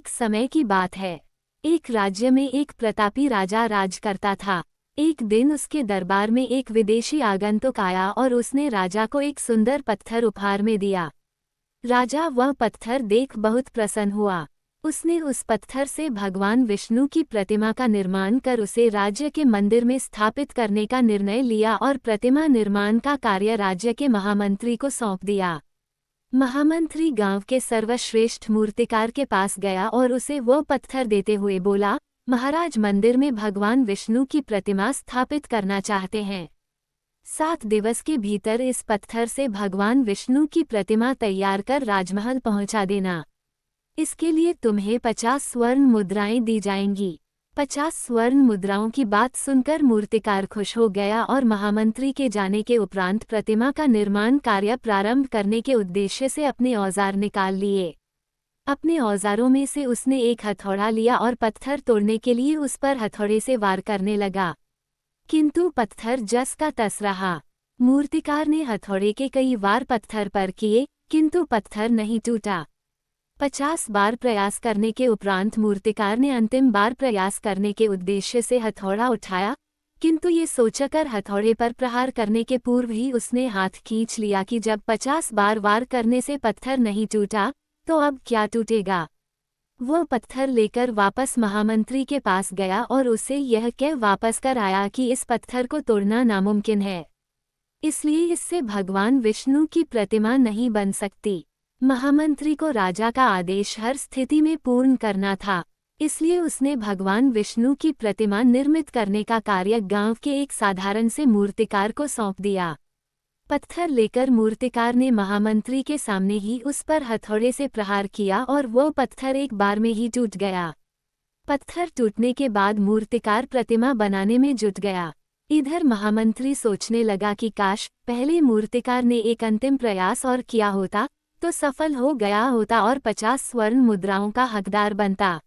एक समय की बात है। एक राज्य में एक प्रतापी राजा राज करता था। एक दिन उसके दरबार में एक विदेशी आगंतुक आया और उसने राजा को एक सुंदर पत्थर उपहार में दिया। राजा वह पत्थर देख बहुत प्रसन्न हुआ। उसने उस पत्थर से भगवान विष्णु की प्रतिमा का निर्माण कर उसे राज्य के मंदिर में स्थापित करने का निर्णय लिया और प्रतिमा निर्माण का कार्य राज्य के महामंत्री को सौंप दिया। महामंत्री गांव के सर्वश्रेष्ठ मूर्तिकार के पास गया और उसे वो पत्थर देते हुए बोला, महाराज मंदिर में भगवान विष्णु की प्रतिमा स्थापित करना चाहते हैं। 7 दिवस के भीतर इस पत्थर से भगवान विष्णु की प्रतिमा तैयार कर राजमहल पहुंचा देना। इसके लिए तुम्हें 50 स्वर्ण मुद्राएं दी जाएंगी। 50 स्वर्ण मुद्राओं की बात सुनकर मूर्तिकार खुश हो गया और महामंत्री के जाने के उपरांत प्रतिमा का निर्माण कार्य प्रारंभ करने के उद्देश्य से अपने औजार निकाल लिए। अपने औजारों में से उसने एक हथौड़ा लिया और पत्थर तोड़ने के लिए उस पर हथौड़े से वार करने लगा, किंतु पत्थर जस का तस रहा। मूर्तिकार ने हथौड़े के कई वार पत्थर पर किए, किंतु पत्थर नहीं टूटा। 50 बार प्रयास करने के उपरांत मूर्तिकार ने अंतिम बार प्रयास करने के उद्देश्य से हथौड़ा उठाया, किंतु ये सोचकर हथौड़े पर प्रहार करने के पूर्व ही उसने हाथ खींच लिया कि जब 50 बार वार करने से पत्थर नहीं टूटा तो अब क्या टूटेगा। वो पत्थर लेकर वापस महामंत्री के पास गया और उसे यह कह वापस कर आया कि इस पत्थर को तोड़ना नामुमकिन है, इसलिए इससे भगवान विष्णु की प्रतिमा नहीं बन सकती। महामंत्री को राजा का आदेश हर स्थिति में पूर्ण करना था, इसलिए उसने भगवान विष्णु की प्रतिमा निर्मित करने का कार्य गांव के एक साधारण से मूर्तिकार को सौंप दिया। पत्थर लेकर मूर्तिकार ने महामंत्री के सामने ही उस पर हथौड़े से प्रहार किया और वो पत्थर एक बार में ही टूट गया। पत्थर टूटने के बाद मूर्तिकार प्रतिमा बनाने में जुट गया। इधर महामंत्री सोचने लगा कि काश पहले मूर्तिकार ने एक अंतिम प्रयास और किया होता तो सफल हो गया होता और 50 स्वर्ण मुद्राओं का हकदार बनता।